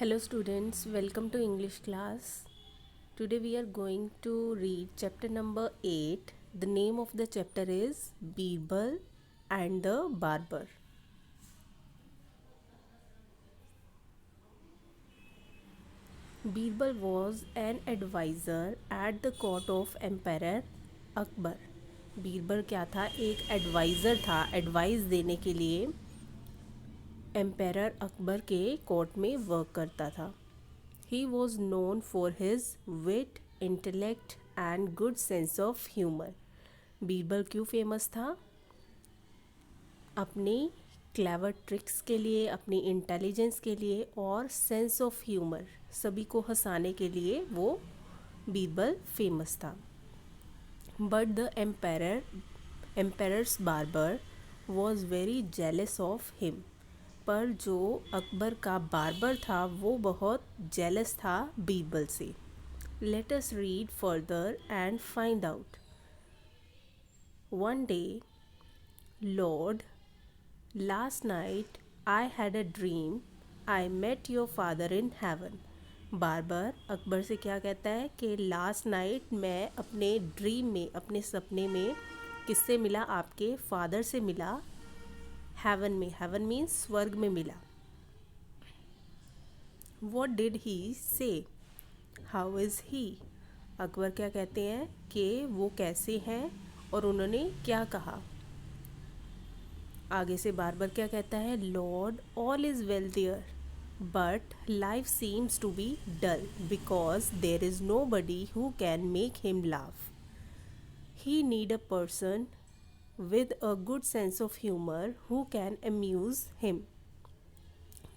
Hello students, welcome to English class. Today we are going to read chapter number 8. The name of the chapter is Birbal and the Barber. Birbal was an advisor at the court of Emperor Akbar. Birbal क्या था? एक adviser था, advice देने के लिए emperor Akbar के court में work करता था. He was known for his wit, intellect and good sense of humor. Birbal क्यों फेमस था? अपने क्लेवर ट्रिक्स के लिए, अपनी इंटेलिजेंस के लिए और सेंस ऑफ ह्यूमर, सभी को हंसाने के लिए वो बीरबल फेमस था. But the emperor's barber was very jealous of him. पर जो अकबर का बार्बर था वो बहुत जेलस था बीरबल से. Let us read further and find out. One day, lord, last night I had a dream I met your father in heaven. Barber Akbar से क्या कहता है कि लास्ट नाइट मैं अपने ड्रीम में, अपने सपने में किससे मिला? आपके फादर से मिला. हेवन में, हेवन मीन्स स्वर्ग में मिला. वॉट डिड ही से? हाउ इज़ ही? अकबर क्या कहते हैं कि वो कैसे हैं और उन्होंने क्या कहा. आगे से बार्बर क्या कहता है? Lord, all is well there but life seems to be dull because there is nobody who can make him laugh. He need a person with a good sense of humor who can amuse him.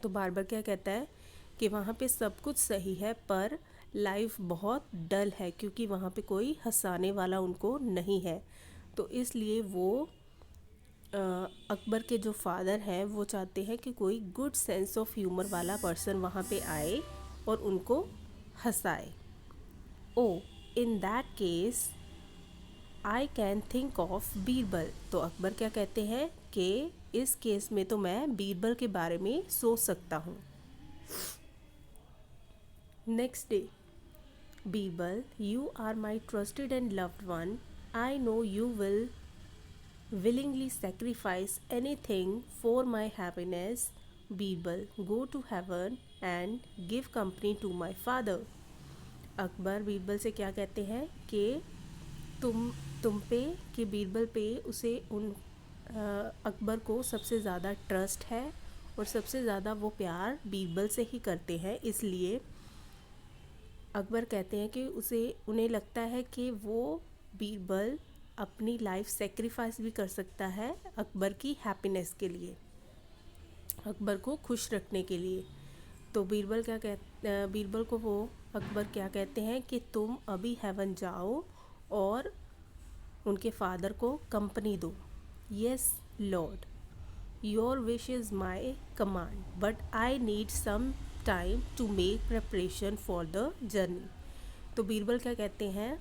तो barber क्या कहता है कि वहाँ पे सब कुछ सही है पर लाइफ बहुत डल है क्योंकि वहाँ पे कोई हंसाने वाला उनको नहीं है. तो इसलिए वो अकबर के जो फादर हैं वो चाहते हैं कि कोई गुड सेंस ऑफ ह्यूमर वाला पर्सन वहाँ पे आए और उनको हंसाए. Oh, in that case I can think of Birbal. तो अकबर क्या कहते हैं कि इस केस में तो मैं बीरबल के बारे में सोच सकता हूँ. Next day, Birbal, you are my trusted and loved one. I know you will willingly sacrifice anything for my happiness. Birbal, go to heaven and give company to my father. Akbar Birbal से क्या कहते हैं कि तुम पे, कि बीरबल पे उसे अकबर को सबसे ज़्यादा ट्रस्ट है और सबसे ज़्यादा वो प्यार बीरबल से ही करते हैं. इसलिए अकबर कहते हैं कि उन्हें लगता है कि वो बीरबल अपनी लाइफ सेक्रीफाइस भी कर सकता है अकबर की हैप्पीनेस के लिए, अकबर को खुश रखने के लिए. तो बीरबल को वो अकबर क्या कहते हैं कि तुम अभी हेवन जाओ और उनके फादर को कंपनी दो. Yes lord, your wish is my command but I need some time to make preparation for the journey. तो बीरबल क्या कहते हैं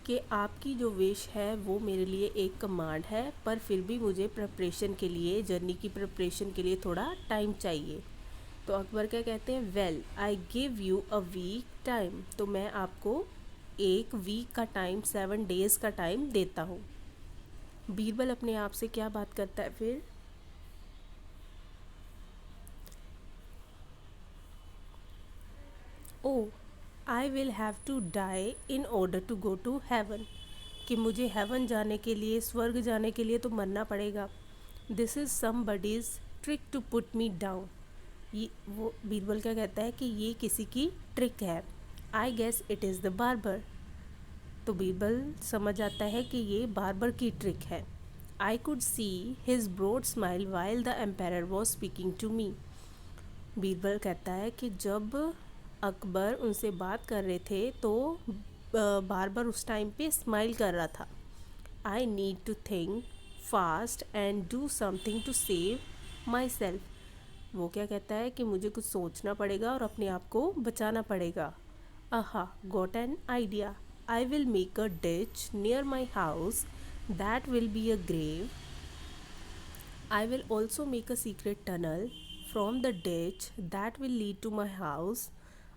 कि आपकी जो विश है वो मेरे लिए एक कमांड है पर फिर भी मुझे प्रिपरेशन के लिए, जर्नी की प्रिपरेशन के लिए थोड़ा टाइम चाहिए. तो अकबर क्या कहते हैं? Well, I give you a week time. तो मैं आपको एक वीक का टाइम, 7 डेज़ का टाइम देता हूँ. बीरबल अपने आप से क्या बात करता है फिर? Oh, I will have to die in order to go to heaven. कि मुझे हेवन जाने के लिए, स्वर्ग जाने के लिए तो मरना पड़ेगा. This is somebody's trick to put me down. ये वो बीरबल क्या कहता है कि ये किसी की ट्रिक है. I guess it is the barber. तो बीरबल समझ आता है कि ये बार्बर की ट्रिक है. I could see his broad smile while the emperor was speaking to me. Birbal कहता है कि जब अकबर उनसे बात कर रहे थे तो बार्बर उस टाइम पे स्माइल कर रहा था. I need to think fast and do something to save myself. वो क्या कहता है कि मुझे कुछ सोचना पड़ेगा और अपने आप को बचाना पड़ेगा. आहा, got an idea. I will make a ditch near my house that will be a grave. I will also make a secret tunnel from the ditch that will lead to my house.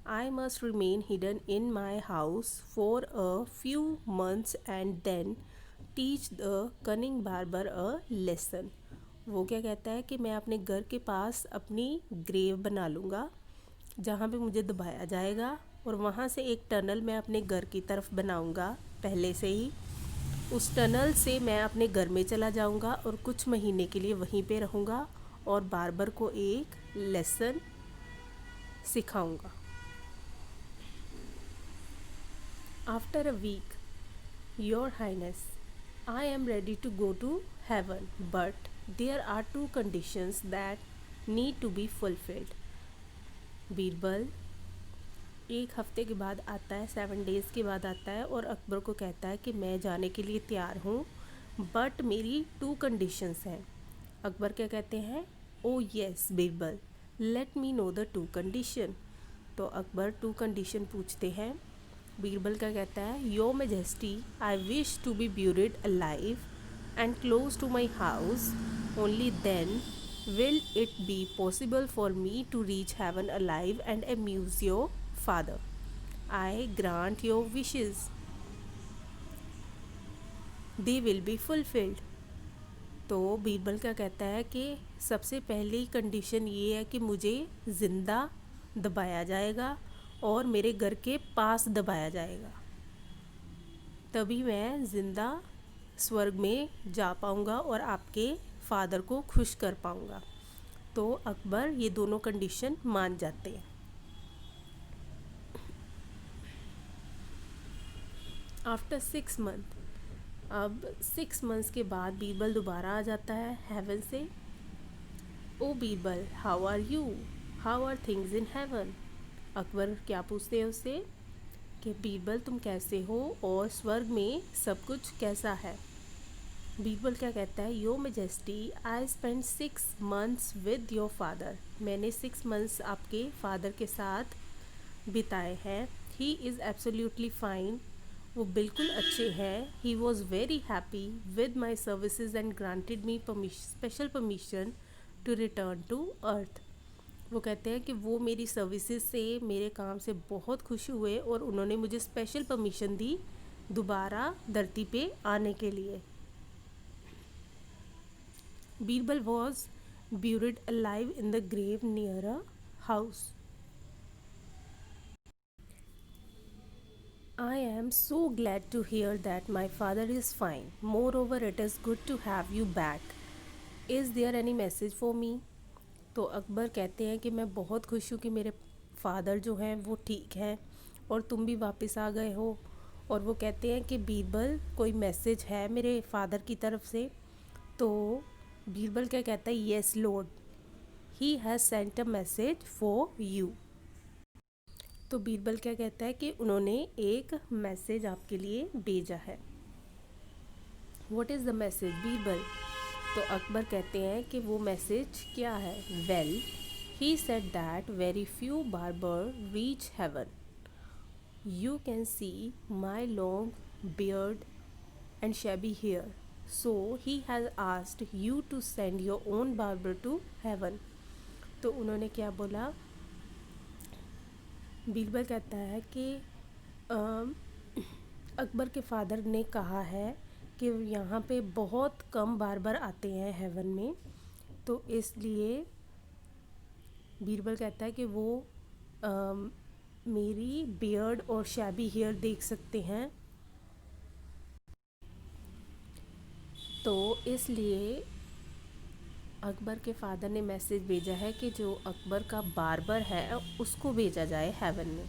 I must remain hidden in my house for a few months and then teach the cunning barber a lesson. वो क्या कहता है कि मैं अपने घर के पास अपनी ग्रेव बना लूँगा जहाँ पे मुझे दबाया जाएगा, और वहाँ से एक टनल मैं अपने घर की तरफ बनाऊँगा पहले से ही। उस टनल से मैं अपने घर में चला जाऊँगा और कुछ महीने के लिए वहीं पे रहूँगा और बार्बर को एक lesson सिखाऊँगा। After a week, Your Highness, I am ready to go to heaven, but there are two conditions that need to be fulfilled. Birbal एक हफ्ते के बाद आता है, 7 डेज़ के बाद आता है और अकबर को कहता है कि मैं जाने के लिए तैयार हूँ, बट मेरी 2 कंडीशंस हैं। अकबर क्या कहते हैं? Oh yes Birbal, let me know the 2 condition. तो अकबर 2 कंडीशन पूछते हैं। बीरबल क्या कहता है? Your majesty, I wish to be buried alive and close to my house, only then will it be possible for me to reach heaven alive and amuse your father. I grant your wishes. They will be fulfilled. तो बीरबल क्या कहता है कि सबसे पहली condition ये है कि मुझे ज़िंदा दबाया जाएगा और मेरे घर के पास दबाया जाएगा, तभी मैं ज़िंदा स्वर्ग में जा पाऊँगा और आपके फादर को खुश कर पाऊँगा। तो अकबर ये दोनों कंडीशन मान जाते हैं। आफ्टर 6 मंथ, अब 6 मंथ्स के बाद बीरबल दोबारा आ जाता है हेवन से। Oh Birbal, how are you, how are things in heaven. Akbar क्या पूछते हैं उससे कि बीरबल तुम कैसे हो और स्वर्ग में सब कुछ कैसा है। बीरबल क्या कहता है? Your majesty, I spend 6 months with your father. मैंने 6 मंथ्स आपके फादर के साथ बिताए हैं। ही इज़ एब्सोल्युटली फाइन, वो बिल्कुल अच्छे हैं। He was very happy with my services and granted me special permission to return to earth. वो कहते हैं कि वो मेरी सर्विसेज से, मेरे काम से बहुत खुश हुए और उन्होंने मुझे स्पेशल परमिशन दी दोबारा धरती पे आने के लिए। Birbal was buried alive in the grave near a house. I am so glad to hear that my father is fine. Moreover, it is good to have you back. Is there any message for me? तो अकबर कहते हैं कि मैं बहुत खुश हूँ कि मेरे फादर जो हैं वो ठीक हैं और तुम भी वापस आ गए हो। और वो कहते हैं कि बीरबल, कोई मैसेज है मेरे फादर की तरफ से? तो बीरबल क्या कहता है? Yes Lord, he has sent a message for you. तो बीरबल क्या कहता है कि उन्होंने एक मैसेज आपके लिए भेजा है। What is the message Birbal? तो अकबर कहते हैं कि वो मैसेज क्या है? Well, he said that very few barber reach heaven, you can see my long beard and shabby hair, so he has asked you to send your own barber to heaven. तो उन्होंने क्या बोला? बीरबल कहता है कि अकबर के फादर ने कहा है कि यहाँ पे बहुत कम बार्बर आते हैं हेवन में, तो इसलिए बीरबल कहता है कि वो मेरी बियर्ड और शैबी हेयर देख सकते हैं। तो इसलिए अकबर के फादर ने मैसेज भेजा है कि जो अकबर का बार्बर है उसको भेजा जाए हेवन में।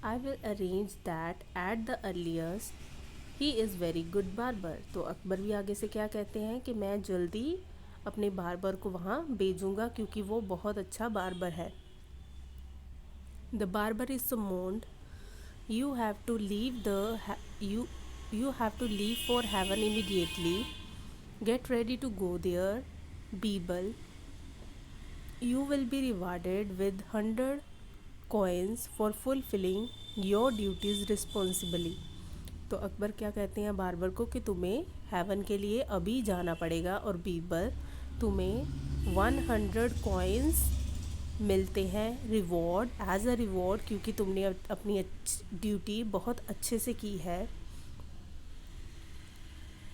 I will arrange that at the earliest, he is very good barber. तो अकबर भी आगे से क्या कहते हैं कि मैं जल्दी अपने बार्बर को वहाँ भेजूँगा क्योंकि वो बहुत अच्छा बार्बर है। The barber is summoned, you have to leave you have to leave for heaven immediately. Get ready to go there, Birbal. You will be rewarded with 100 coins for fulfilling your duties responsibly. तो अकबर क्या कहते हैं barber को कि तुम्हें haven के लिए अभी जाना पड़ेगा और बीरबल तुम्हें 100 कॉइन्स मिलते हैं रिवॉर्ड, एज अ रिवॉर्ड, क्योंकि तुमने अपनी ड्यूटी बहुत अच्छे से की है।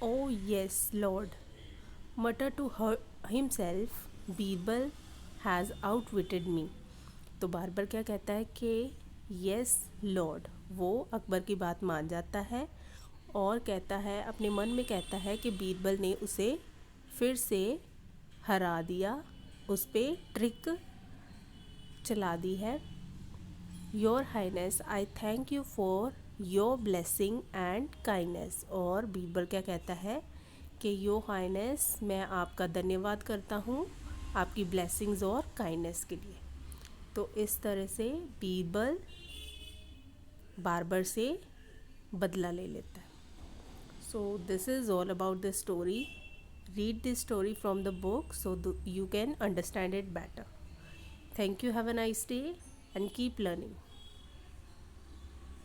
Oh yes lord, mutter to himself, Birbal has outwitted me. तो बारबर क्या कहता है कि यस लॉर्ड, वो अकबर की बात मान जाता है और कहता है, अपने मन में कहता है कि बीरबल ने उसे फिर से हरा दिया, उस पर ट्रिक चला दी है। Your highness, I thank you for your blessing and kindness. और बीरबल क्या कहता है कि योर हाइनेस, मैं आपका धन्यवाद करता हूँ आपकी ब्लेसिंग्स और काइंडनेस के लिए। तो इस तरह से बीरबल बारबर से बदला ले लेता है। So this is all about this story. Read this story from the book so you can understand it better. Thank you. Have a nice day and keep learning.